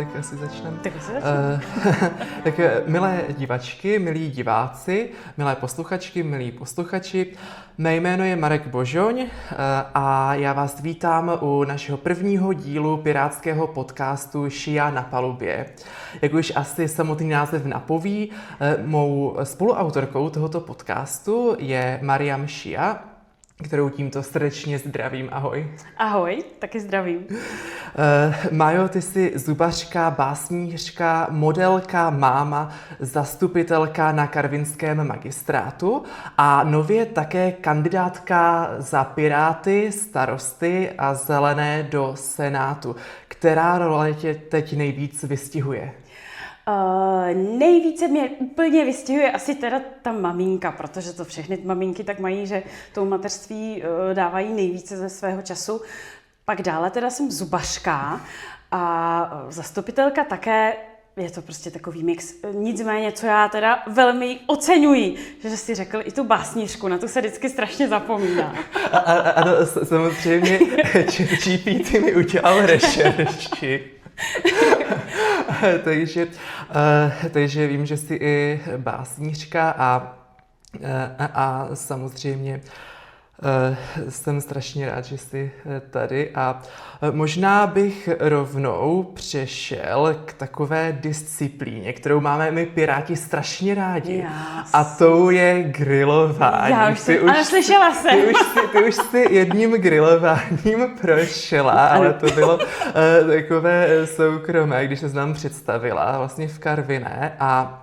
tak asi začneme. Tak asi začneme. Tak milé divačky, milí diváci, milé posluchačky, milí posluchači, mé jméno je Marek Božoň a já vás vítám u našeho prvního dílu pirátského podcastu Šia na palubě. Jak už asi samotný název napoví, mou spoluautorkou tohoto podcastu je Mariam Šia, kterou tímto srdečně zdravím. Ahoj. Ahoj, taky zdravím. Majo, ty jsi zubařka, básnířka, modelka, máma, zastupitelka na karvinském magistrátu a nově také kandidátka za Piráty, Starosty a Zelené do Senátu. Která role tě teď nejvíc vystihuje? Nejvíce mě úplně vystihuje asi teda ta maminka, protože to všechny maminky tak mají, že tou mateřství dávají nejvíce ze svého času. Pak dále teda jsem zubařka a zastupitelka také, je to prostě takový mix. Nicméně, co já teda velmi oceňuji, že si řekl i tu básnířku, na tu se vždycky strašně zapomíná. Ano, samozřejmě GPT mi udělal rešerši. takže vím, že jsi i básnířka a samozřejmě jsem strašně rád, že jsi tady a možná bych rovnou přešel k takové disciplíně, kterou máme my Piráti strašně rádi. A tou je grilování. Slyšela jsem. Ty už jsi jedním grilováním prošla, ale to bylo takové soukromé, když se nám představila vlastně v Karviné a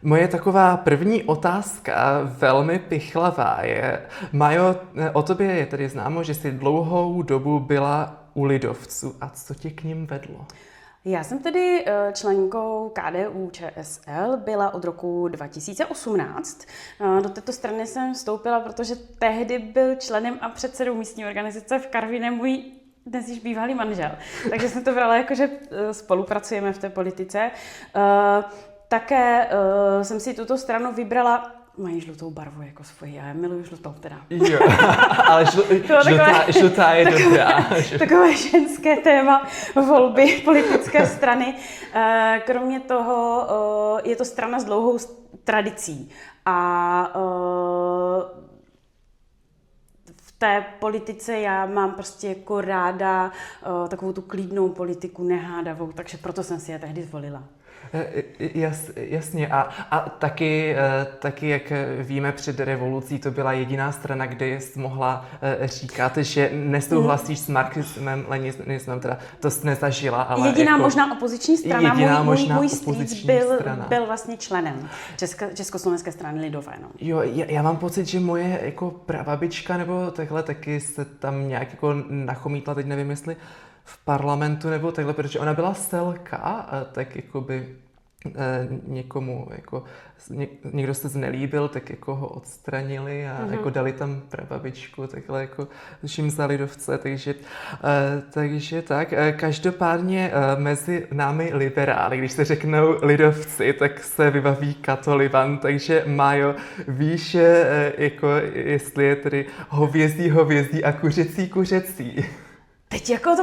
moje taková první otázka, velmi pichlavá je, Majo, o tobě je tedy známo, že jsi dlouhou dobu byla u lidovců a co tě k nim vedlo? Já jsem tedy členkou KDU-ČSL, byla od roku 2018. Do této strany jsem vstoupila, protože tehdy byl členem a předsedou místní organizace v Karviné můj dnes již bývalý manžel. Takže jsem to brala jako, že spolupracujeme v té politice. Také jsem si tuto stranu vybrala, mají žlutou barvu jako svoji, já miluji žlutou teda. Jo, ale žlutá je dobrá. Takové ženské téma volby politické strany. Kromě toho je to strana s dlouhou tradicí a v té politice já mám prostě jako ráda takovou tu klidnou politiku, nehádavou, takže proto jsem si je tehdy zvolila. Jasně a taky, jak víme, před revolucí to byla jediná strana, kde jsi mohla říkat, že nesouhlasíš s marxismem, leninismem, teda to jsi nezažila, ale jediná jako, možná opoziční strana, můj strýc byl vlastně členem Československé strany lidové. No. Jo, já mám pocit, že moje jako prababička nebo takhle taky se tam nějak jako nachomítla, teď nevím, jestli v parlamentu nebo takhle, protože ona byla selka a tak jakoby někomu, jako někdo se znelíbil, tak jako ho odstranili a jako dali tam prababičku, takhle jako vším za lidovce, takže tak. Každopádně mezi námi liberály, když se řeknou lidovci, tak se vybaví Katoliban, takže Majo, víš, jako jestli je tedy hovězí a kuřecí. Teď jako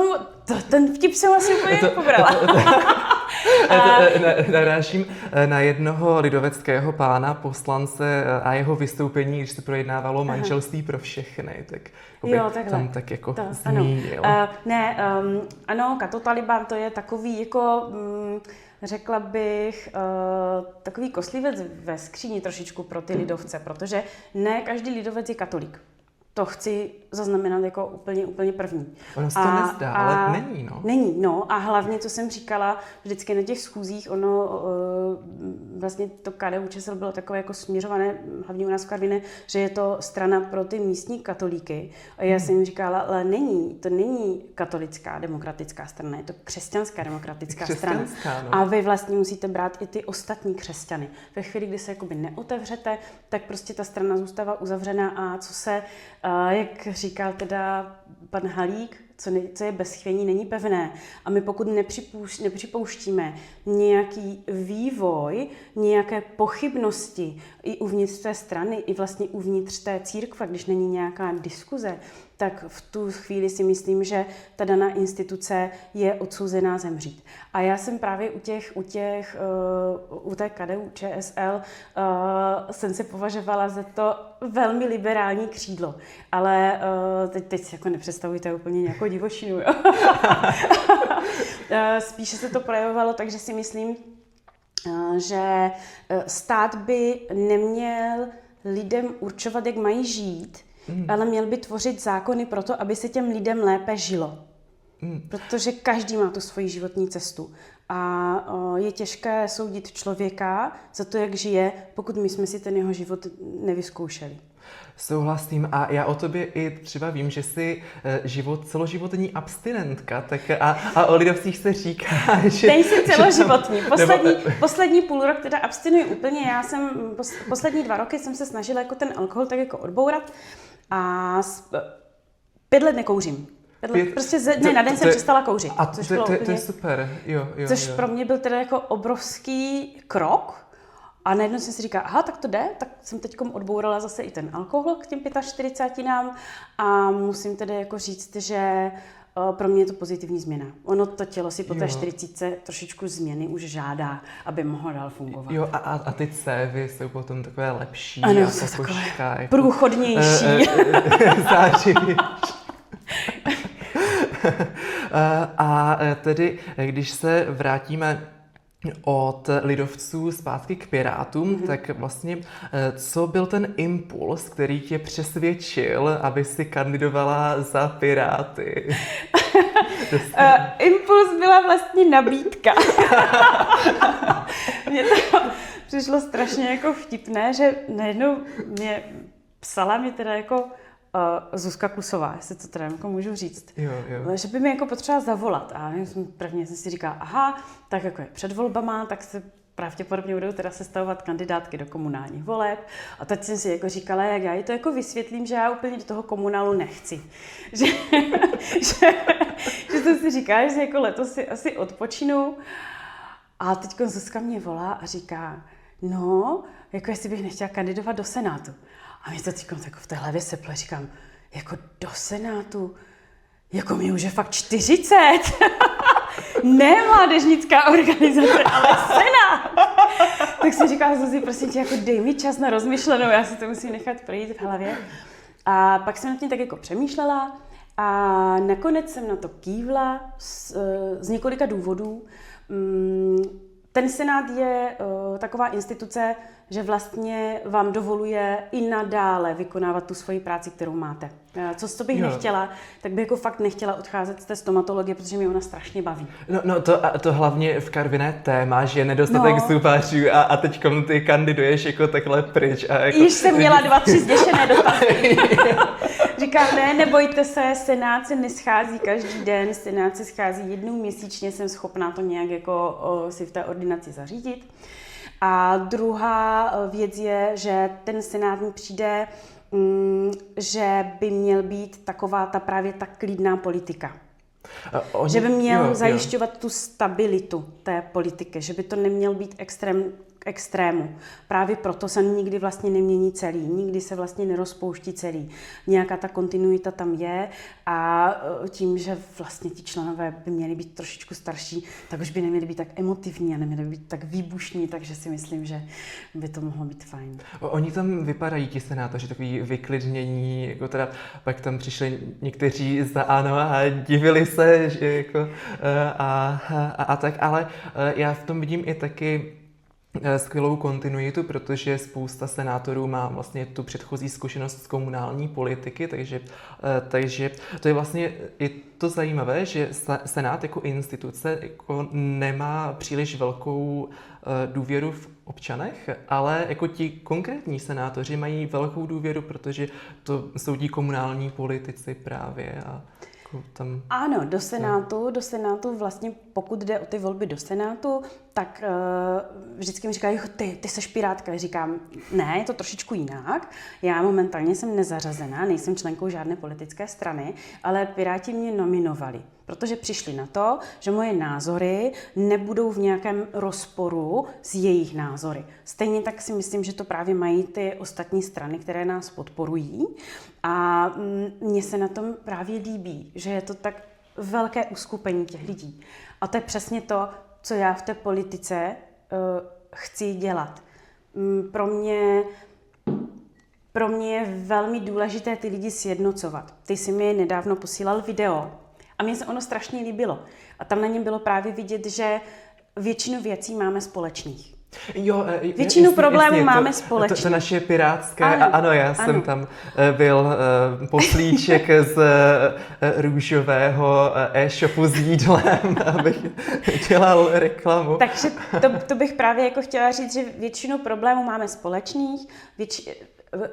ten vtip jsem asi úplně pobrala. Narážím na jednoho lidoveckého pána, poslance a jeho vystoupení, když se projednávalo manželství pro všechny, tak tam tak jako zmínil. Ano, Katotaliban to je takový jako, řekla bych, takový koslívec ve skříni trošičku pro ty lidovce, protože ne každý lidovec je katolík. To chci zaznamenat jako úplně první. Ono se to nezdá, ale není, no. Není, no. A hlavně, co jsem říkala, vždycky na těch schůzích, vlastně to KDU-ČSL bylo takové jako směřované, hlavně u nás v Karviné, že je to strana pro ty místní katolíky. A já jsem jim říkala, ale to není katolická demokratická strana, je to křesťanská demokratická strana. No. A vy vlastně musíte brát i ty ostatní křesťany. Ve chvíli, kdy se jakoby neotevřete, tak prostě ta strana zůstává uzavřená a co se, jak říkal teda pan Halík, co je bez chvění, není pevné. A my pokud nepřipouštíme nějaký vývoj, nějaké pochybnosti i uvnitř té strany, i vlastně uvnitř té církve, když není nějaká diskuze, tak v tu chvíli si myslím, že ta daná instituce je odsouzená zemřít. A já jsem právě u té KDU ČSL jsem se považovala za to velmi liberální křídlo. Ale teď si jako nepředstavujte úplně nějakou divočinu. Jo? Spíše se to projevovalo tak, že si myslím, že stát by neměl lidem určovat, jak mají žít, ale měl by tvořit zákony pro to, aby se těm lidem lépe žilo. Protože každý má tu svoji životní cestu. A je těžké soudit člověka za to, jak žije, pokud my jsme si ten jeho život nevyzkoušeli. Souhlasím a já o tobě i třeba vím, že jsi celoživotní abstinentka, tak a o lidovcích se říká, že... Nejsem celoživotní. Poslední půl rok teda abstinuji úplně. Já jsem poslední 2 roky jsem se snažila jako ten alkohol tak jako odbourat a 5 let nekouřím. Prostě ze dne na den jsem přestala kouřit. A to je super. Jo, což pro mě byl teda jako obrovský krok. A najednou jsem si říkala, aha, tak to jde, tak jsem teďkom odbourala zase i ten alkohol k těm 45 a musím tedy jako říct, že pro mě je to pozitivní změna. Ono to tělo si po té 40 trošičku změny už žádá, aby mohlo dál fungovat. Jo, a ty cévy jsou potom takové lepší. Ano, a jsou takové jako průchodnější. Zářivější. A tedy, když se vrátíme od lidovců zpátky k Pirátům, tak vlastně co byl ten impuls, který tě přesvědčil, aby si kandidovala za Piráty? Impuls byla vlastně nabídka. Mně to přišlo strašně jako vtipné, že najednou psala mi teda jako Zuzka Klusová, jestli to teda jako můžu říct. Jo. Že by mi jako potřeba zavolat. A prvně jsem si říkala, aha, tak jako je před volbama, tak se pravděpodobně budou teda sestavovat kandidátky do komunálních voleb. A teď jsem si jako říkala, jak já jí to jako vysvětlím, že já úplně do toho komunálu nechci. Že jsem si říkala, že jako letos si asi odpočinu. A teď Zuzka mě volá a říká, no, jako jestli bych nechtěla kandidovat do Senátu. A mě to teď v té hlavě seplo, říkám, jako do Senátu, jako mi už je fakt 40. Ne mládežnická organizace, ale Senát. Tak jsem říkala, Zuzi, prosím tě, jako dej mi čas na rozmyšlenou, já si to musím nechat projít v hlavě. A pak jsem nad tím tak jako přemýšlela a nakonec jsem na to kývla z několika důvodů. Ten Senát je taková instituce, že vlastně vám dovoluje i nadále vykonávat tu svoji práci, kterou máte. Co bych nechtěla, tak bych jako fakt nechtěla odcházet z té stomatologie, protože mě ona strašně baví. No to hlavně v Karviné téma, že je nedostatek zubařů a teďkom ty kandiduješ jako takhle pryč. A jako... Již jsem měla 2-3 zděšené dotazy. Říkám, nebojte se, Senát se neschází každý den, Senát se schází jednou měsíčně, jsem schopná to nějak jako si v té ordinaci zařídit. A druhá věc je, že ten Senát mi přijde, že by měl být taková právě ta klidná politika. Že by měl zajišťovat tu stabilitu té politiky, že by to neměl být extrému. Právě proto se nikdy vlastně nemění celý, nikdy se vlastně nerozpouští celý. Nějaká ta kontinuita tam je a tím, že vlastně ti členové by měli být trošičku starší, tak už by neměli být tak emotivní a neměli být tak výbušní, takže si myslím, že by to mohlo být fajn. Oni tam vypadají, ti senátoři, takový vyklidnění, jako teda pak tam přišli někteří za ANO a divili se, že jako a tak, ale já v tom vidím i taky skvělou kontinuitu, protože spousta senátorů má vlastně tu předchozí zkušenost z komunální politiky, takže to je vlastně i to zajímavé, že Senát jako instituce jako nemá příliš velkou důvěru v občanech, ale jako ti konkrétní senátoři mají velkou důvěru, protože to jsou ti komunální politici právě. tam... Ano, do Senátu vlastně, pokud jde o ty volby do Senátu, tak vždycky mi říkají, ty seš pirátka. Já říkám, ne, je to trošičku jinak. Já momentálně jsem nezařazená, nejsem členkou žádné politické strany, ale Piráti mě nominovali, protože přišli na to, že moje názory nebudou v nějakém rozporu s jejich názory. Stejně tak si myslím, že to právě mají ty ostatní strany, které nás podporují. A mně se na tom právě líbí, že je to tak velké uskupení těch lidí. A to je přesně to, co já v té politice chci dělat. Pro mě je velmi důležité ty lidi sjednocovat. Ty jsi mi nedávno posílal video a mně se ono strašně líbilo. A tam na něm bylo právě vidět, že většinu věcí máme společných. Jo, většinu problémů máme společně. To naše pirátské, ano, já jsem tam byl poslíček z růžového e-shopu s jídlem, abych dělal reklamu. Takže to bych právě jako chtěla říct, že většinu problémů máme společných.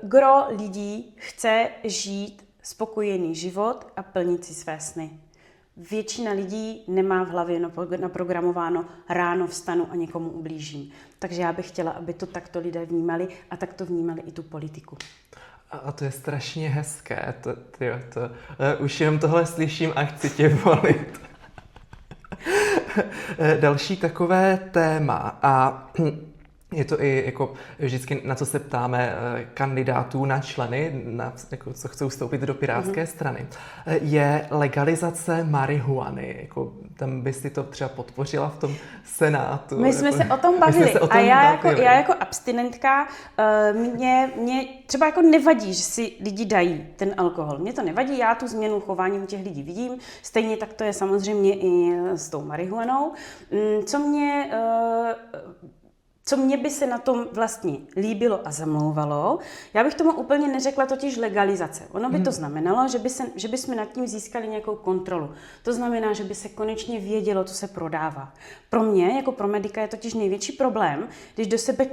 Gro lidí chce žít spokojený život a plnit si své sny. Většina lidí nemá v hlavě naprogramováno ráno vstanu a někomu ublížím. Takže já bych chtěla, aby to takto lidé vnímali a takto vnímali i tu politiku. A to je strašně hezké. Už jenom tohle slyším a chci tě volit. Další takové téma a je to i jako vždycky, na co se ptáme kandidátů na členy, jako, co chcou vstoupit do pirátské strany, je legalizace marihuany. Jako, tam by si to třeba podpořila v tom Senátu. My jsme se o tom bavili. A já jako abstinentka, mě třeba jako nevadí, že si lidi dají ten alkohol. Mně to nevadí, já tu změnu chování u těch lidí vidím. Stejně tak to je samozřejmě i s tou marihuanou. Co mě by se na tom vlastně líbilo a zamlouvalo, já bych tomu úplně neřekla totiž legalizace. Ono by to znamenalo, že bychom nad tím získali nějakou kontrolu. To znamená, že by se konečně vědělo, co se prodává. Pro mě, jako pro medika, je totiž největší problém, když do sebe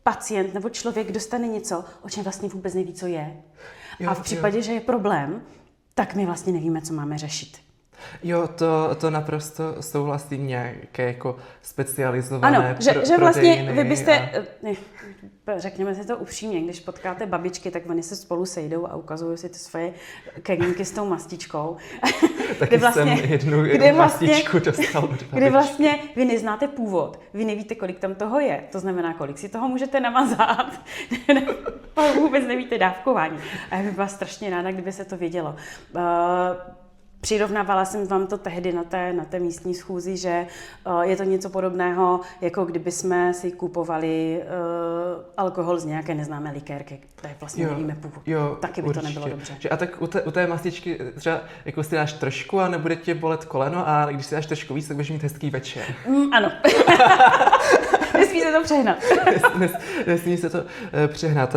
pacient nebo člověk dostane něco, o čem vlastně vůbec neví, co je. A v případě, že je problém, tak my vlastně nevíme, co máme řešit. Jo, to naprosto souhlasím, nějaké jako specializované ano, že vlastně vy byste, řekněme si to upřímně, když potkáte babičky, tak oni se spolu sejdou a ukazují si ty svoje kegínky s tou mastičkou. Taky vlastně, jsem jednu mastičku dostal od babičky. Kdy vlastně vy neznáte původ, vy nevíte, kolik tam toho je, to znamená, kolik si toho můžete namazat, vůbec nevíte dávkování. A já bych byla strašně ráda, kdyby se to vědělo. Přirovnávala jsem vám to tehdy na té místní schůzi, že je to něco podobného, jako kdyby jsme si kupovali alkohol z nějaké neznámé likérky, které vlastně nevíme původ. Taky by určitě. To nebylo dobře. A tak u té mastičky třeba jako si dáš trošku a nebude tě bolet koleno a když si dáš trošku víc, tak budeš mít hezký večer. Ano. Nesmí se to přehnat. Nesmí se to přehnat.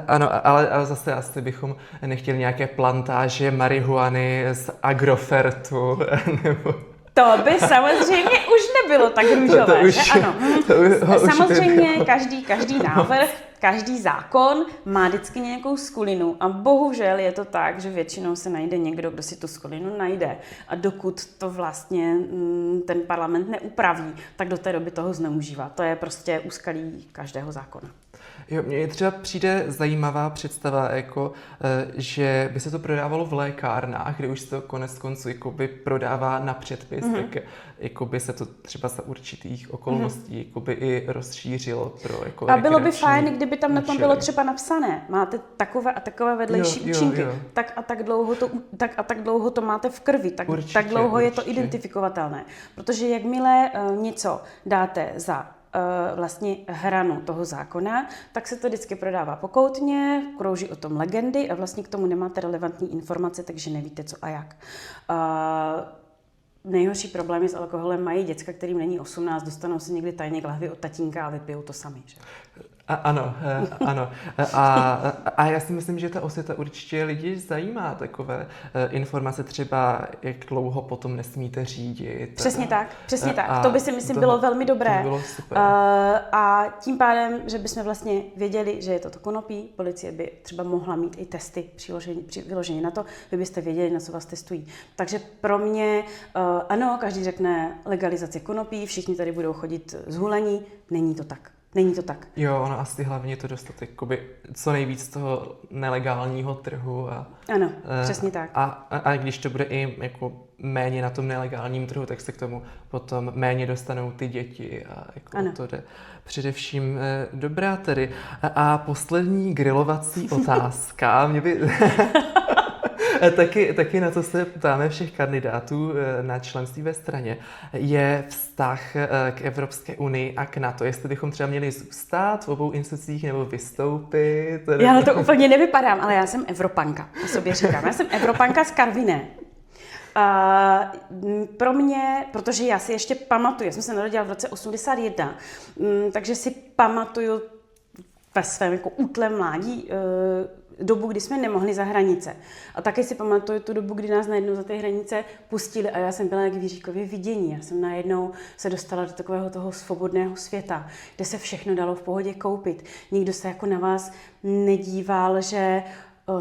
Ano, ale zase asi bychom nechtěli nějaké plantáže marihuany z Agrofertu, nebo... To by samozřejmě už nebylo tak růžové, že ano. Samozřejmě každý návrh, každý zákon má vždycky nějakou skulinu a bohužel je to tak, že většinou se najde někdo, kdo si tu skulinu najde a dokud to vlastně ten parlament neupraví, tak do té doby toho zneužívá. To je prostě úskalí každého zákona. Jo, mně třeba přijde zajímavá představa, jako, že by se to prodávalo v lékárnách, kde už se to konec konců jakoby prodává na předpis, tak jakoby se to třeba za určitých okolností jakoby i rozšířilo pro jako a bylo by fajn, kdyby tam na tom bylo třeba napsané, máte takové a takové vedlejší účinky, tak a tak dlouho to máte v krvi, tak dlouho je to identifikovatelné. Protože jakmile něco dáte za vlastně hranu toho zákona, tak se to vždycky prodává pokoutně, krouží o tom legendy a vlastně k tomu nemáte relevantní informace, takže nevíte co a jak. Nejhorší problémy s alkoholem mají děcka, kterým není 18, dostanou si někdy tajně k lahvi od tatínka a vypijou to sami. Že? Ano. A já si myslím, že ta osvěta určitě lidi zajímá, takové informace třeba, jak dlouho potom nesmíte řídit. Přesně tak. To by si myslím bylo velmi dobré. To bylo super. A tím pádem, že bychom vlastně věděli, že je to konopí, policie by třeba mohla mít i testy vyloženě na to, vy byste věděli, na co vás testují. Takže pro mě, ano, každý řekne legalizace konopí, všichni tady budou chodit zhulení, není to tak. Není to tak. Jo, ono asi hlavně to dostat jakoby co nejvíc toho nelegálního trhu. Ano, přesně tak. A když to bude i jako méně na tom nelegálním trhu, tak se k tomu potom méně dostanou ty děti a jako to jde především dobrá tedy. A poslední grilovací otázka, mě by... Taky na to se ptáme všech kandidátů na členství ve straně, je vztah k Evropské unii a k NATO. Jestli bychom třeba měli zůstat v obou institucích nebo vystoupit. Já na to úplně nevypadám, ale já jsem Evropanka, o sobě říkám. Já jsem Evropanka z Karviné. Pro mě, protože já si ještě pamatuju, já jsem se narodila v roce 81, takže si pamatuju ve svém jako útlém mládí dobu, kdy jsme nemohli za hranice. A taky si pamatuju tu dobu, kdy nás najednou za ty hranice pustili a já jsem byla jak v Jiříkově vidění. Já jsem najednou se dostala do takového toho svobodného světa, kde se všechno dalo v pohodě koupit. Nikdo se jako na vás nedíval, že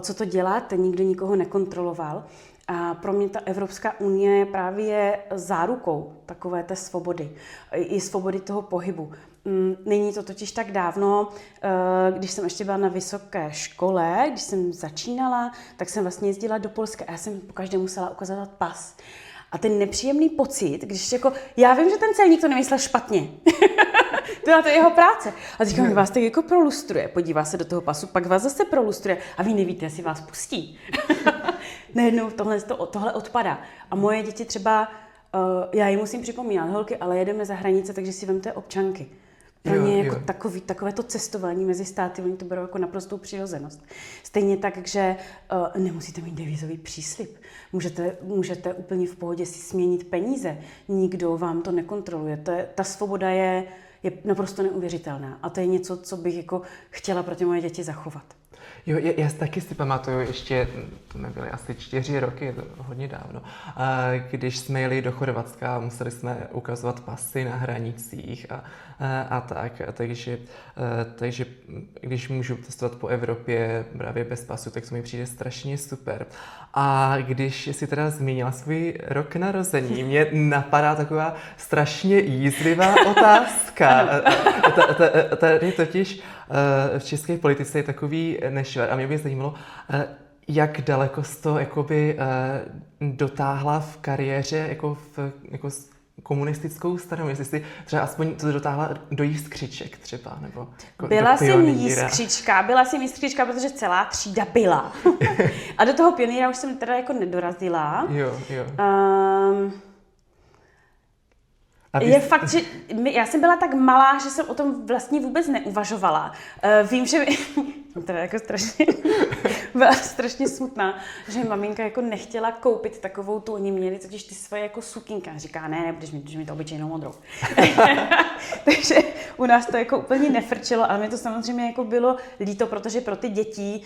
co to děláte, nikdo nikoho nekontroloval. A pro mě ta Evropská unie je právě zárukou takové té svobody, i svobody toho pohybu. Není to totiž tak dávno, když jsem ještě byla na vysoké škole, když jsem začínala, tak jsem vlastně jezdila do Polska a já jsem pokaždé musela ukazovat pas. A ten nepříjemný pocit, když jako, já vím, že ten celník to nemyslel špatně. Byla to jeho práce. A teďka vás tak jako prolustruje, podívá se do toho pasu, pak vás zase prolustruje a vy nevíte, jestli vás pustí. Najednou tohle odpadá. A moje děti třeba, já jim musím připomínat, holky, ale jedeme za hranice, takže si vemte občanky. Pro ně jako takové to cestování mezi státy, oni to berou jako naprostou přirozenost. Stejně tak, že nemusíte mít devizový příslib. Můžete úplně v pohodě si směnit peníze. Nikdo vám to nekontroluje. Ta svoboda je naprosto neuvěřitelná. A to je něco, co bych jako chtěla pro ty moje děti zachovat. Jo, já taky si pamatuju, ještě, to nebyly asi 4 roky, hodně dávno, když jsme jeli do Chorvatska a museli jsme ukazovat pasy na hranicích a tak, takže když můžu cestovat po Evropě právě bez pasu, tak to mi přijde strašně super. A když si teda zmínila svůj rok narození, mě napadá taková strašně jízlivá otázka. Tady totiž v české politice je takový nešvar a mě by zajímalo, jak daleko jsi to jakoby dotáhla v kariéře jako komunistickou stranou, jestli jsi třeba aspoň to dotáhla do Jiskřiček třeba, nebo Byla jsem jiskřička, protože celá třída byla. A do toho pionýra už jsem teda jako nedorazila. Jo. Je fakt, že já jsem byla tak malá, že jsem o tom vlastně vůbec neuvažovala. Vím, že teda jako byla strašně smutná, že maminka jako nechtěla koupit takovou tu, oni měli totiž ty svoje jako sukínka. Říká, ne, budeš mít to obyčejnou modrou. Takže u nás to jako úplně nefrčelo, ale mi to samozřejmě jako bylo líto, protože pro ty děti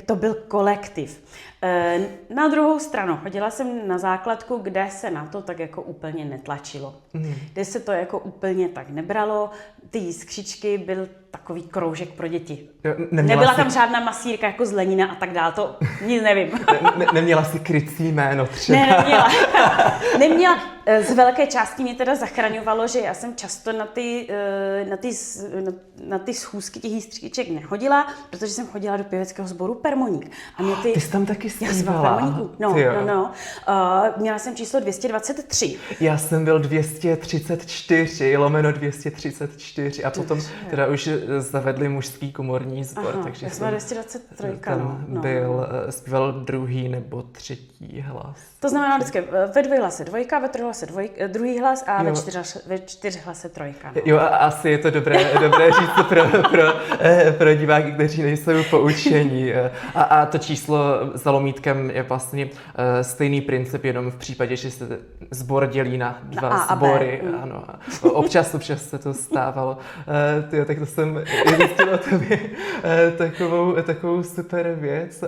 to byl kolektiv. Na druhou stranu, chodila jsem na základku, kde se na to tak jako úplně netlačilo. Kde se to jako úplně tak nebralo. Ty jiskřičky byl takový kroužek pro děti. Nebyla tam žádná masírka jako z Lenina a tak dále, to nic nevím. Neměla si krycí jméno třeba? Ne, neměla. Z velké části mě teda zachraňovalo, že já jsem často na ty schůzky těch jiskřiček nechodila, protože jsem chodila do pěveckého sboru Permoník. A mě ty jsi tam taky zpívala. No. Měla jsem číslo 223. Já jsem byl 234/234 a potom teda už zavedli mužský komorní sbor. Takže já jsem 223. Zpíval druhý nebo třetí hlas. To znamená vždycky ve dvojhlase dvojka, ve trojhlase hlase druhý hlas a ve 4 hlase trojka. No. Jo, a asi je to dobré říct pro diváky, kteří nejsou poučení. A to číslo za lomítkem je vlastně stejný princip, jenom v případě, že se sbor dělí na 2 sbory. Ano, občas se to stávalo. Tak to jsem zjistil o tobě takovou super věc.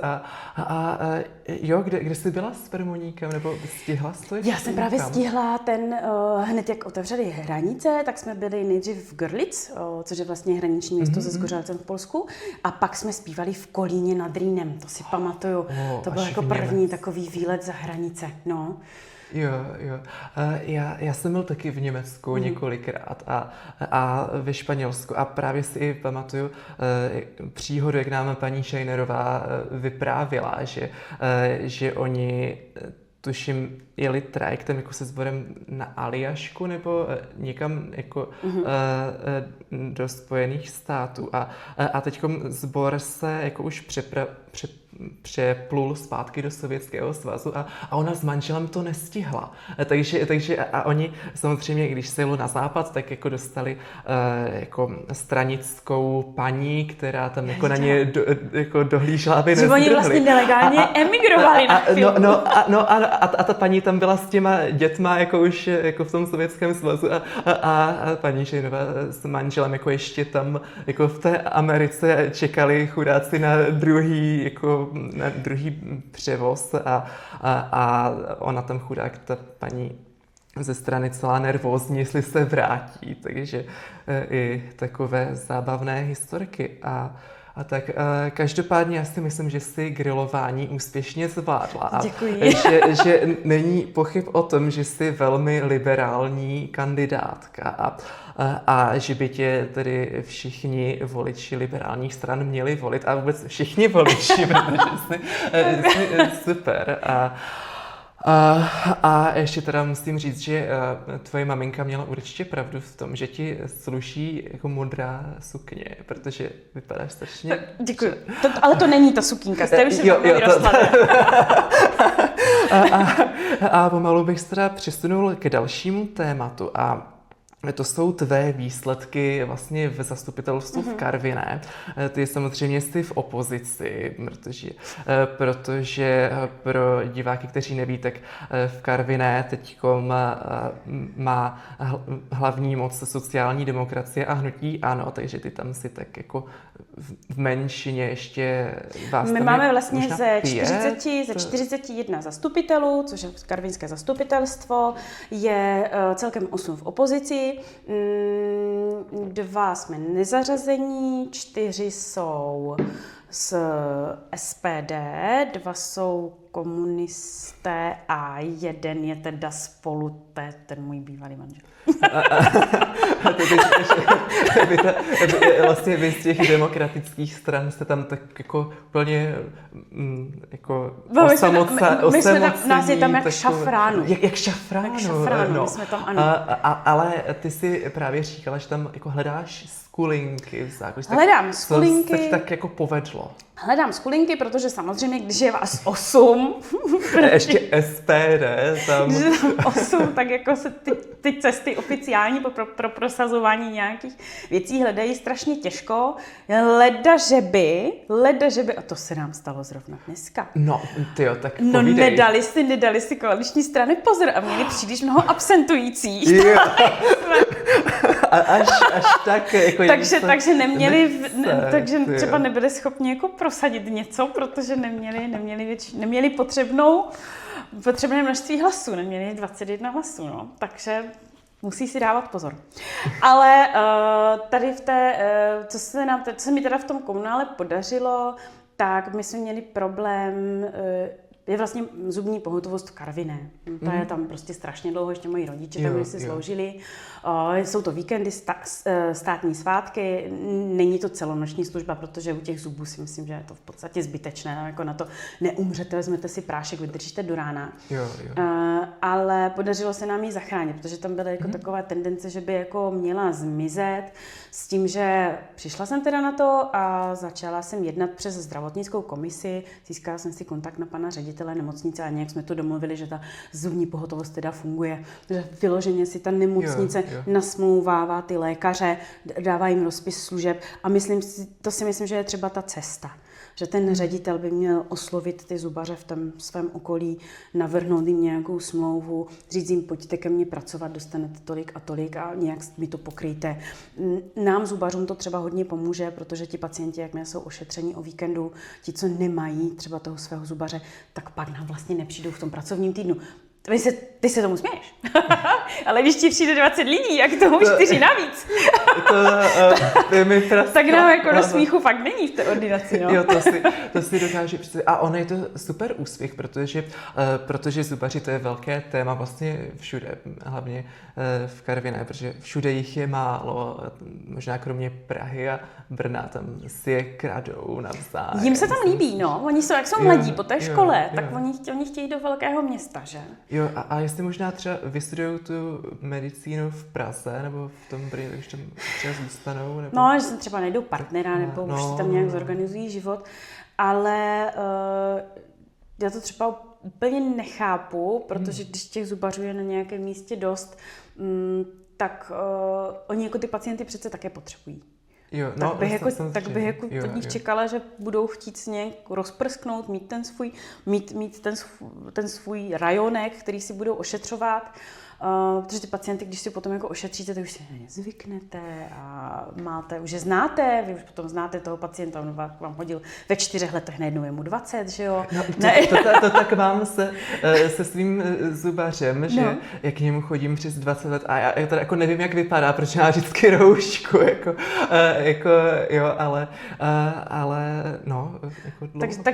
A jo, kde jsi byla s Vermoníkem, nebo stihla jsi to ještě? Já jsem právě stihla hned jak otevřeli hranice, tak jsme byli nejdřív v Görlitz, což je vlastně hraniční město se Zgořelcem v Polsku, a pak jsme zpívali v Kolíně nad Rýnem, to si pamatuju. To byl jako první takový výlet za hranice, no. Jo. Já jsem byl taky v Německu několikrát a ve Španělsku a právě si i pamatuju příhodu, jak nám paní Scheinerová vyprávěla, že oni tuším jeli trajektem jako se sborem na Aljašku nebo někam jako do Spojených států a teďkom sbor se jako už přeplul zpátky do Sovětského svazu a ona s manželem to nestihla. Takže a oni samozřejmě, když se jelo na západ, tak jako dostali jako stranickou paní, která tam jako na ně jako dohlížela, aby nezdrhli. Že oni vlastně nelegálně emigrovali na chvíli. A ta paní tam byla s těma dětma jako už jako v tom Sovětském svazu a paní Scheinerová s manželem jako ještě tam jako v té Americe čekali chudáci na druhý převoz a ona tam chudák, ta paní ze strany celá nervózní, jestli se vrátí, takže i takové zábavné historky a tak každopádně já si myslím, že si grilování úspěšně zvládla. Děkuji. Že není pochyb o tom, že jsi velmi liberální kandidátka a že by tě tedy všichni voliči liberálních stran měli volit a vůbec všichni voliči, protože jsi super. A ještě teda musím říct, že tvoje maminka měla určitě pravdu v tom, že ti sluší jako modrá sukně, protože vypadáš strašně... Děkuji. Ale to není ta sukínka, jste už se tam vyrostla. A pomalu bych se teda přesunul k dalšímu tématu a to jsou tvé výsledky vlastně v zastupitelstvu v Karviné. Ty samozřejmě jsi v opozici, protože pro diváky, kteří neví, tak v Karviné teďkom má hlavní moc sociální demokracie a hnutí ANO, takže ty tam si tak jako v menšině ještě vás My máme vlastně ze 41 zastupitelů, což je karvinské zastupitelstvo, je celkem 8 v opozici, 2 jsme nezařazení, 4 jsou z SPD, 2 jsou komunisté a 1 je teda Spolu, ten můj bývalý manžel. Vlastně vy z těch demokratických stran jste tam tak jako úplně jako osamocení. Nás je tam jak šafránu. Jak šafránu. No. My jsme tam, ano. Ale ty si právě říkala, že tam jako hledáš skulinky. Hledám skulinky. Co se ti tak jako povedlo? Hledám skulinky, protože samozřejmě, když je vás 8... Ještě SPD tam... Když je tam 8, tak jako se ty cesty oficiální pro prosazování nějakých věcí hledají strašně těžko. Leda, že by, a to se nám stalo zrovna dneska. No, tyjo, tak No povídej. nedali si koaliční strany pozor a měli příliš mnoho absentujících. Až tak jako... takže neměli, takže třeba nebyli schopni jako prosadit něco, protože neměli potřebné množství hlasů, neměli 21 hlasů, no. Takže musí si dávat pozor. Ale tady v té, co se mi teda v tom komunále podařilo, tak my jsme měli problém, je vlastně zubní pohotovost v Karviné. Ta je tam prostě strašně dlouho, ještě moji rodiče tam si sloužili. Jsou to víkendy, státní svátky, není to celonoční služba, protože u těch zubů si myslím, že je to v podstatě zbytečné, jako na to neumřete, vezmete si prášek, vydržíte do rána. Ale podařilo se nám ji zachránit, protože tam byly jako takové tendence, že by jako měla zmizet, s tím, že přišla jsem teda na to a začala jsem jednat přes zdravotnickou komisi, získala jsem si kontakt na pana ředitele ředitele nemocnice a nějak jsme to domluvili, že ta zubní pohotovost teda funguje. Že vyloženě si ta nemocnice nasmlouvává ty lékaře, dává jim rozpis služeb a to si myslím, že je třeba ta cesta. Že ten ředitel by měl oslovit ty zubaře v tom svém okolí, navrhnout jim nějakou smlouvu, říct jim, pojďte ke mně pracovat, dostanete tolik a tolik a nějak mi to pokryjte. Nám zubařům to třeba hodně pomůže, protože ti pacienti, jakmile jsou ošetření o víkendu, ti, co nemají třeba toho svého zubaře, tak pak nám vlastně nepřijdou v tom pracovním týdnu. Ty se tomu směješ. Ale když ti přijde 20 lidí, jak tomu 4 navíc, tak nám jako do smíchu fakt není v té ordinaci. No? Jo, to si dokáže představit. A ono je to super úspěch, protože zubaři to je velké téma vlastně všude, hlavně v Karviné, protože všude jich je málo, možná kromě Prahy a Brna, tam si je kradou navzájem. Jim se tam líbí, no. Oni jsou, jak jsou mladí po té škole, tak oni chtějí do velkého města, že? Jo, a jestli možná třeba vystudují tu medicínu v Praze, nebo v tom Brně, takže tam třeba zůstanou? Nebo... No, že se třeba najdou partnera, nebo už si tam nějak zorganizují život, ale já to třeba úplně nechápu, protože když těch zubařů je na nějakém místě dost, tak oni jako ty pacienty přece také potřebují. Jo, tak bych jako od nich čekala, že budou chtít si nějak rozprsknout, mít ten svůj rajonek, který si budou ošetřovat. Protože ty pacienty, když si potom jako ošetříte, tak už si zvyknete a už je znáte, vy už potom znáte toho pacienta, on vám hodil ve 4 letech, najednou je mu 20, že jo? No, to tak mám se svým zubařem, že já k němu chodím přes 20 let a já teda jako nevím, jak vypadá, protože má vždycky roušku, Takže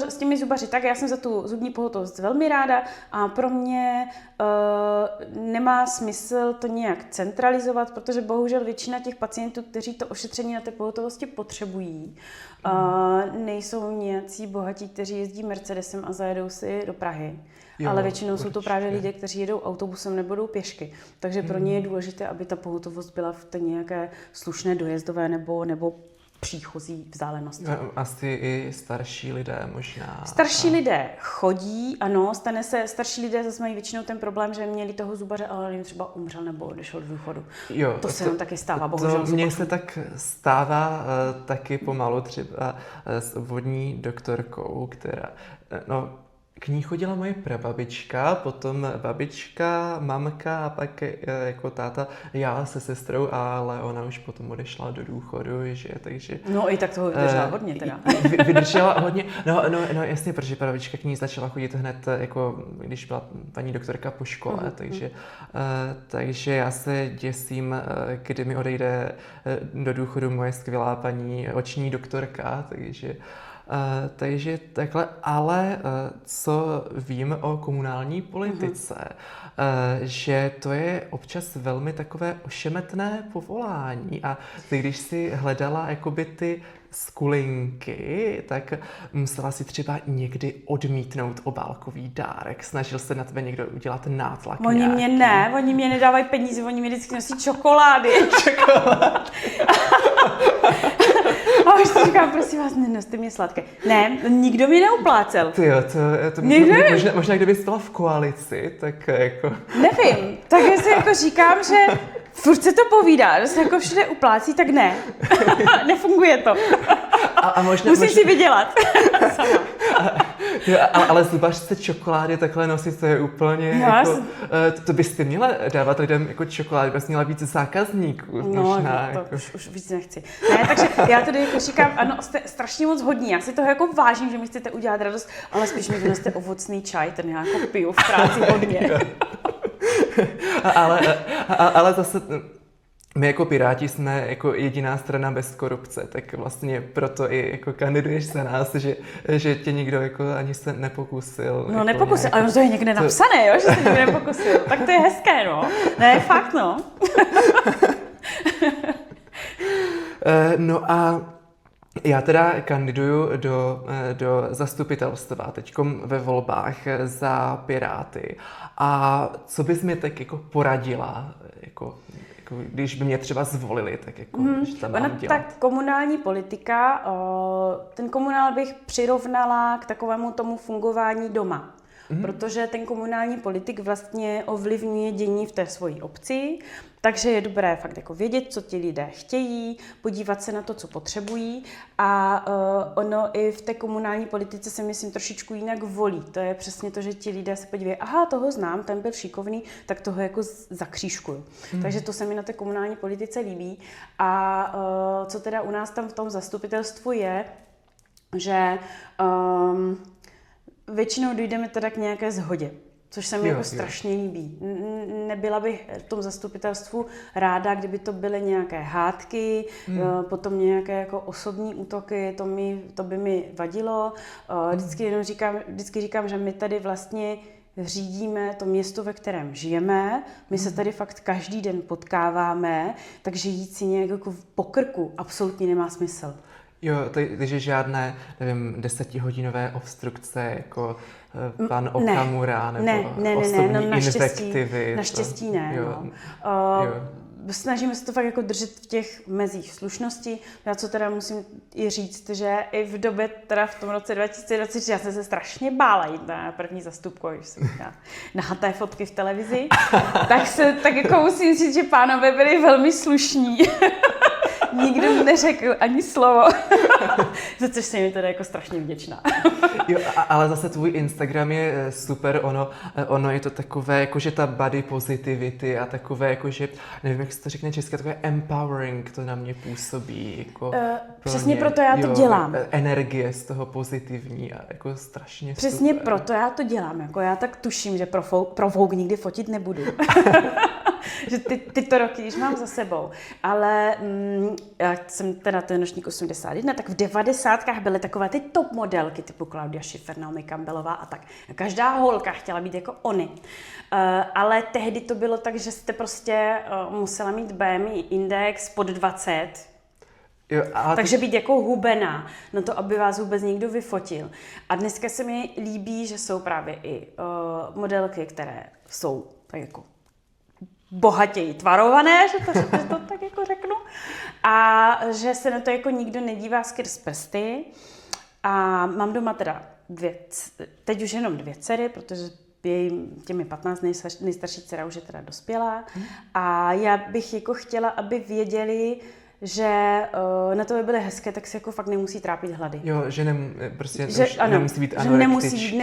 s těmi zubaři, tak já jsem za tu zubní pohotovost velmi ráda a pro mě nemá smysl to nějak centralizovat, protože bohužel většina těch pacientů, kteří to ošetření na té pohotovosti potřebují, nejsou nějací bohatí, kteří jezdí Mercedesem a zajedou si do Prahy. Ale většinou jsou to právě lidé, kteří jedou autobusem nebo jdou pěšky. Takže pro ně je důležité, aby ta pohotovost byla v té nějaké slušné dojezdové nebo příchozí vzdálenosti. Asi i starší lidé možná. Starší lidé chodí, ano, starší lidé zase mají většinou ten problém, že měli toho zubaře, ale jim třeba umřel nebo odešel do důchodu. Jo, to se nám taky stává, bohužel. Mně se tak stává taky pomalu třeba s obvodní doktorkou, která, k ní chodila moje prababička, potom babička, mamka a pak jako táta, já se sestrou, ale ona už potom odešla do důchodu, že, takže... No i tak toho vydržela hodně teda. Vydržela hodně, no jasně, protože prababička k ní začala chodit hned, jako když byla paní doktorka po škole, takže já se děsím, kdy mi odejde do důchodu moje skvělá paní oční doktorka, takže takhle, ale co vím o komunální politice, že to je občas velmi takové ošemetné povolání a ty, když si hledala jakoby ty skulinky, tak musela si třeba někdy odmítnout obálkový dárek. Snažil se na tebe někdo udělat nátlak Oni mě nedávají peníze, oni mě vždycky nosí čokolády. A už si říkám, prosím vás, nenoste mě sladké. Ne, nikdo mi neuplácel. Možná kdybys byla v koalici, tak jako... Nevím, tak já si jako říkám, že furt se to povídá, že se jako všude uplácí, tak ne. Nefunguje to. Musíš si vydělat. Sama. Ale zubařce čokolády takhle nosit, to je úplně jako... To byste měla dávat lidem jako čokolády, bys měla víc zákazníků. Možná, to už víc nechci. Ne, takže já tady jako říkám, ano, jste strašně moc hodní, já si toho jako vážím, že mi chcete udělat radost, ale spíš mi vynoste ovocný čaj, ten já jako piju v práci hodně. Ale zase... My jako Piráti jsme jako jediná strana bez korupce, tak vlastně proto i jako kandiduješ za nás, že tě nikdo jako ani se nepokusil. No jako nepokusil, ale to je někde napsané, jo, že se nikdo nepokusil. Tak to je hezké, no. Ne, fakt, no. No a já teda kandiduju do zastupitelstva teďkom ve volbách za Piráty. A co bys mi tak jako poradila, jako jako, když by mě třeba zvolili, tak jako, že tam mám dělat. Ta komunální politika, ten komunál bych přirovnala k takovému tomu fungování doma. Protože ten komunální politik vlastně ovlivňuje dění v té svojí obci, takže je dobré fakt jako vědět, co ti lidé chtějí, podívat se na to, co potřebují a ono i v té komunální politice se myslím trošičku jinak volí. To je přesně to, že ti lidé se podívají, aha, toho znám, ten byl šikovný, tak toho jako zakřížkuju. Takže to se mi na té komunální politice líbí. A co teda u nás tam v tom zastupitelstvu je, že většinou dojdeme teda k nějaké shodě, což se mi jako strašně líbí. Nebyla bych v tom zastupitelstvu ráda, kdyby to byly nějaké hádky, potom nějaké jako osobní útoky, to by mi vadilo. Vždycky říkám, že my tady vlastně řídíme to město, ve kterém žijeme, my se tady fakt každý den potkáváme, takže jít si nějak jako po krku absolutně nemá smysl. Jo, takže žádné, nevím, 10hodinové obstrukce, jako pan Okamura, nebo osobní invektivy. Naštěstí ne. Snažíme se to fakt jako držet v těch mezích slušnosti. Já co teda musím i říct, že i v době, teda v tom roce 2023, já jsem se strašně bála jít na první zastupku, když jsem měla nahaté fotky v televizi, tak jako musím říct, že pánové byli velmi slušní. Nikdo neřekl ani slovo, za což jsem mi teda jako strašně vděčná. Jo, ale zase tvůj Instagram je super, ono je to takové, jakože ta body positivity a takové, jakože, nevím, jak se to řekne česky, takové empowering, to na mě působí. Jako přesně proto já to dělám. Energie z toho pozitivní a jako strašně přesně super. Proto já to dělám, jako já tak tuším, že pro Vogue nikdy fotit nebudu. Že tyto roky, když mám za sebou. Ale já jsem teda ten ročník 81, tak v 90kách byly takové ty top modelky typu Claudia Schiffer, Naomi Campbellová a tak. Každá holka chtěla být jako oni. Ale tehdy to bylo tak, že jste prostě musela mít BMI index pod 20. Jo, takže být jako hubená, no to, aby vás vůbec někdo vyfotil. A dneska se mi líbí, že jsou právě i modelky, které jsou tak jako bohatěji tvarované, že to tak jako řeknu. A že se na to jako nikdo nedívá skrz prsty. A mám doma teda teď už jenom 2 dcery, protože těmi 15 nejstarší dcera už je teda dospělá. A já bych jako chtěla, aby věděli, že na to by byly hezké, tak se jako fakt nemusí trápit hlady. Jo, že nemusí být anorektičky.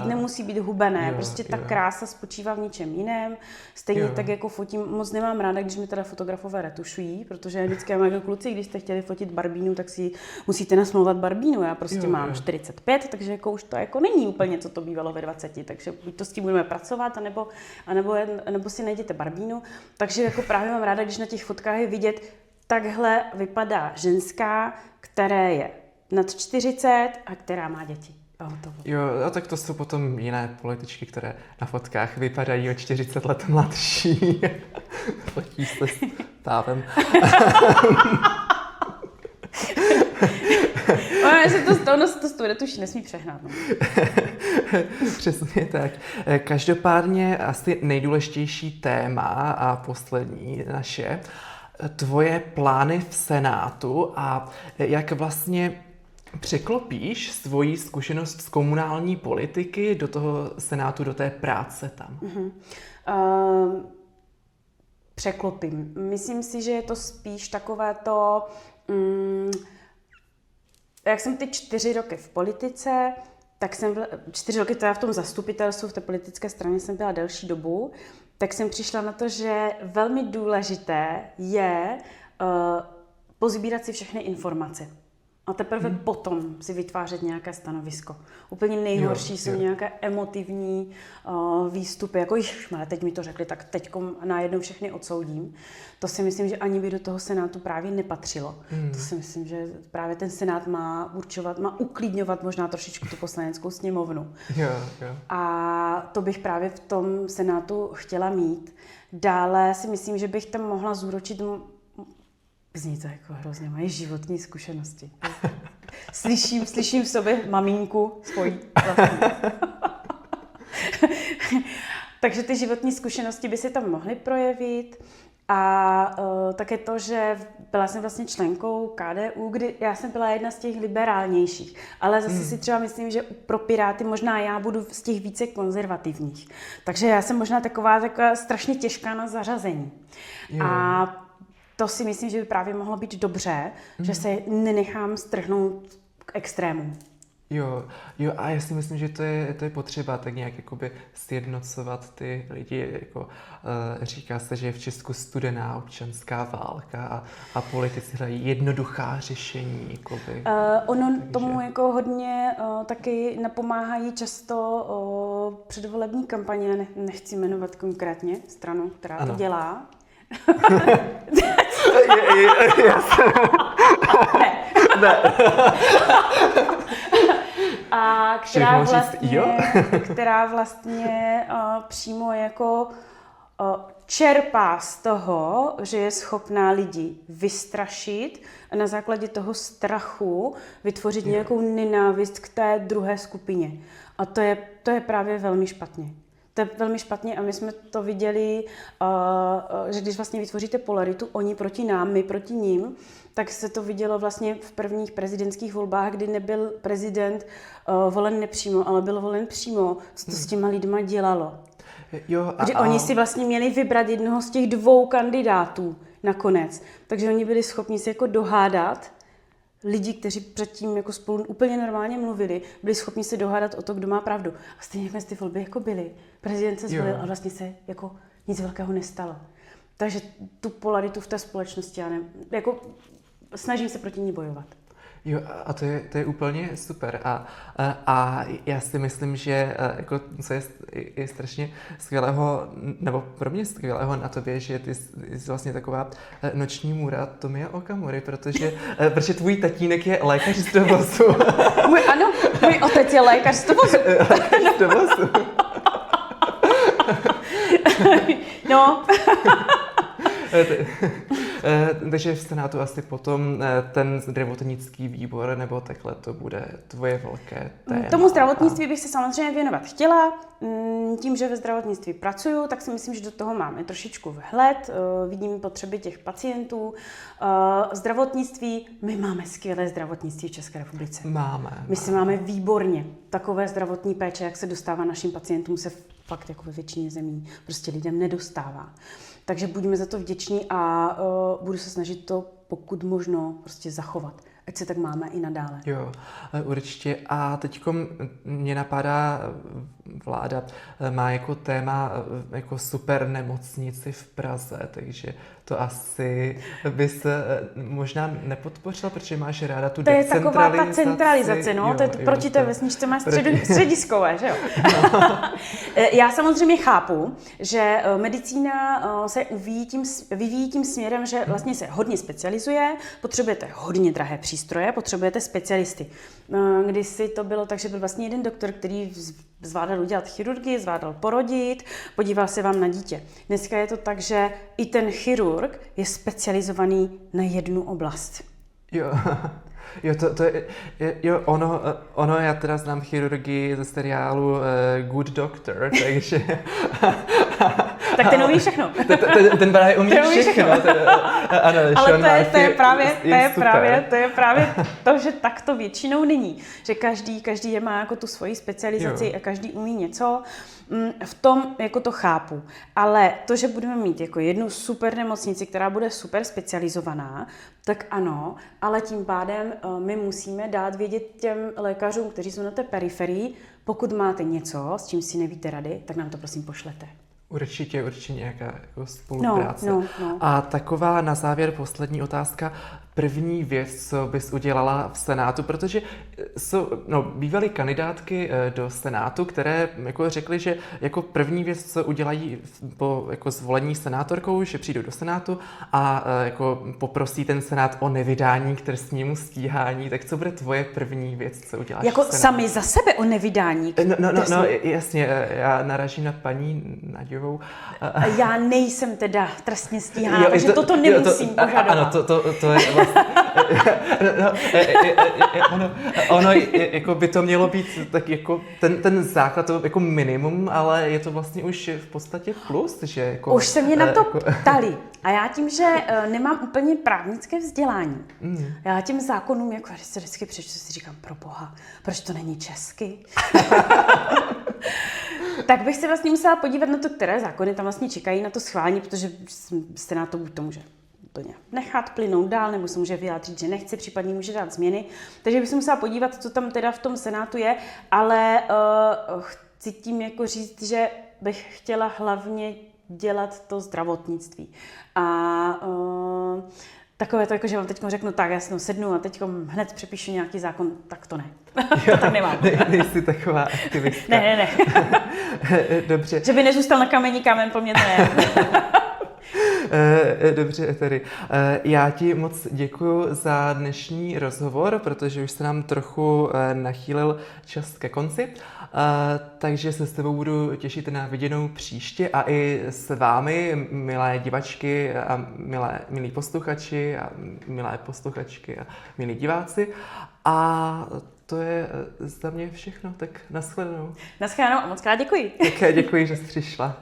Nemusí být hubené. Prostě ta krása spočívá v ničem jiném. Stejně tak jako fotím, moc nemám ráda, když mi teda fotografové retušují, protože vždycky mám jako kluci, když jste chtěli fotit Barbínu, tak si musíte nasmlouvat Barbínu. Já prostě mám 45, takže jako už to jako není úplně, co to bývalo ve 20, takže buď to s tím budeme pracovat, anebo si najděte Barbínu. Takže jako právě mám ráda, když na těch fotkách je vidět, takhle vypadá ženská, které je nad 40 a která má děti. Jo, a tak to jsou potom jiné političky, které na fotkách vypadají o 40 let mladší. Fotí se s távem. Ono se to z retuší nesmí přehnat. No. Přesně tak. Každopádně asi nejdůležitější téma a poslední naše, tvoje plány v Senátu a jak vlastně překlopíš svoji zkušenost z komunální politiky do toho Senátu, do té práce tam? Překlopím. Myslím si, že je to spíš takové to, jak jsem ty 4 roky v politice, tak jsem 4 roky teda v tom zastupitelstvu, v té politické straně jsem byla delší dobu, tak jsem přišla na to, že velmi důležité je pozbírat si všechny informace. A teprve potom si vytvářet nějaké stanovisko. Úplně nejhorší jsou nějaké emotivní výstupy, jako ježišmarja, teď mi to řekli, tak teď najednou všechny odsoudím. To si myslím, že ani by do toho Senátu právě nepatřilo. To si myslím, že právě ten Senát má určovat, má uklidňovat možná trošičku tu poslaneckou sněmovnu. Jo. A to bych právě v tom Senátu chtěla mít. Dále si myslím, že bych tam mohla zúročit. Zní to jako hrozně moje životní zkušenosti. Slyším v sobě mamínku svojí vlastní. Takže ty životní zkušenosti by se tam mohly projevit A také to, že byla jsem vlastně členkou KDU, kdy já jsem byla jedna z těch liberálnějších, ale zase si třeba myslím, že pro Piráty možná já budu z těch více konzervativních. Takže já jsem možná taková strašně těžká na zařazení. A to si myslím, že by právě mohlo být dobře, že se nenechám strhnout k extrému. Jo, a já si myslím, že to je potřeba tak nějak jakoby sjednocovat ty lidi, jako říká se, že je v Česku studená občanská válka a politici hledají jednoduchá řešení, jakoby. Takže tomu jako hodně taky napomáhají často předvolební kampaně, nechci jmenovat konkrétně stranu, která to dělá. Ne. A která vlastně přímo jako čerpá z toho, že je schopná lidi vystrašit a na základě toho strachu vytvořit nějakou nenávist k té druhé skupině. A to je právě velmi špatně. To je velmi špatně a my jsme to viděli, že když vlastně vytvoříte polaritu, oni proti nám, my proti ním, tak se to vidělo vlastně v prvních prezidentských volbách, kdy nebyl prezident volen nepřímo, ale byl volen přímo. Co to s těma lidma dělalo? Kdy oni si vlastně měli vybrat jednoho z těch dvou kandidátů nakonec. Takže oni byli schopni se jako dohádat. Lidi, kteří předtím jako spolu úplně normálně mluvili, byli schopni se dohádat o to, kdo má pravdu. A stejně ty volby jako byly. Prezident se zvolil a vlastně se jako nic velkého nestalo. Takže tu polaritu v té společnosti, já jako snažím se proti ní bojovat. Jo, a to je úplně super. A já si myslím, že jako, co je strašně skvělého, nebo pro mě skvělého na tobě, že ty jsi vlastně taková noční můra Tomia Okamury, protože tvůj tatínek je lékař z dovozu. Můj otec je lékař z dovozu. No. Takže v Senátu asi potom ten zdravotnický výbor, nebo takhle to bude tvoje velké téma. Tomu zdravotnictví bych se samozřejmě věnovat chtěla. Tím, že ve zdravotnictví pracuju, tak si myslím, že do toho máme trošičku vhled. Vidím potřeby těch pacientů. Zdravotnictví, my máme skvělé zdravotnictví v České republice. My si máme výborně takové zdravotní péče, jak se dostává našim pacientům, se fakt jako ve většině zemí prostě lidem nedostává. Takže buďme za to vděční a budu se snažit to pokud možno prostě zachovat. Ať se tak máme i nadále. Jo, určitě. A teďko mě napadá, vláda má jako téma jako super nemocnici v Praze, takže to asi bys možná nepodpořila, protože máš ráda tu decentralizaci. To je taková ta centralizace, no. To je proti té vesničce má střediskové, že jo? No. Já samozřejmě chápu, že medicína se vyvíjí tím směrem, že vlastně se hodně specializuje, potřebujete hodně drahé přístroje, potřebujete specialisty. Kdysi to bylo tak, že byl vlastně jeden doktor, který zvládal udělat chirurgii, zvládal porodit, podíval se vám na dítě. Dneska je to tak, že i ten chirurg je specializovaný na jednu oblast. Jo, ono, já teda znám chirurgii ze seriálu Good Doctor, takže... Tak ten umí všechno. Ten právě umí všechno. Ano, ale to je právě to, že tak to většinou není. Že každý je má jako tu svoji specializaci a každý umí něco. V tom jako to chápu. Ale to, že budeme mít jako jednu super nemocnici, která bude super specializovaná, tak ano, ale tím pádem my musíme dát vědět těm lékařům, kteří jsou na té periferii, pokud máte něco, s čím si nevíte rady, tak nám to prosím pošlete. Určitě nějaká jako spolupráce. No. A taková na závěr poslední otázka. První věc, co bys udělala v Senátu, protože bývaly kandidátky do Senátu, které jako řekly, že jako první věc, co udělají po jako zvolení senátorkou, že přijdou do Senátu a jako poprosí ten Senát o nevydání k trestnímu stíhání, tak co bude tvoje první věc, co uděláš jako v Senátu? Sami za sebe o nevydání? No, jasně, já narážím na paní Naďovou. Já nejsem teda trestně stíhána, takže toto nemusím požadovat. Ano, to je ono jako by to mělo být tak jako ten základ, to jako minimum, ale je to vlastně už v podstatě plus, že jako... Už se mě na to ptali. A já tím, že nemám úplně právnické vzdělání, já těm zákonům, jako když se vždycky přečtu, si říkám, pro boha, proč to není česky? Tak bych se vlastně musela podívat na to, které zákony tam vlastně čekají na to schválení, protože Senát to buď to může úplně nechat plynout dál, nebo se může vyjádřit, že nechce, případně může dát změny. Takže bych se musela podívat, co tam teda v tom Senátu je, ale chci tím jako říct, že bych chtěla hlavně dělat to zdravotnictví. A takové to, jako, že vám teď řeknu, tak já si sednu a teď hned přepíšu nějaký zákon, tak to ne. To tak nemám. Nejsi taková aktivistka. Ne. Dobře. Že by nezůstal na kameni kámen, po mně to je. Dobře, tedy. Já ti moc děkuju za dnešní rozhovor, protože už se nám trochu nachýlil čas ke konci. Takže se s tebou budu těšit na viděnou příště a i s vámi, milé divačky a milí posluchači a milé posluchačky a milí diváci. A to je za mě všechno, tak nashledanou. Nashledanou a moc krát děkuji. Také děkuji, že jsi přišla.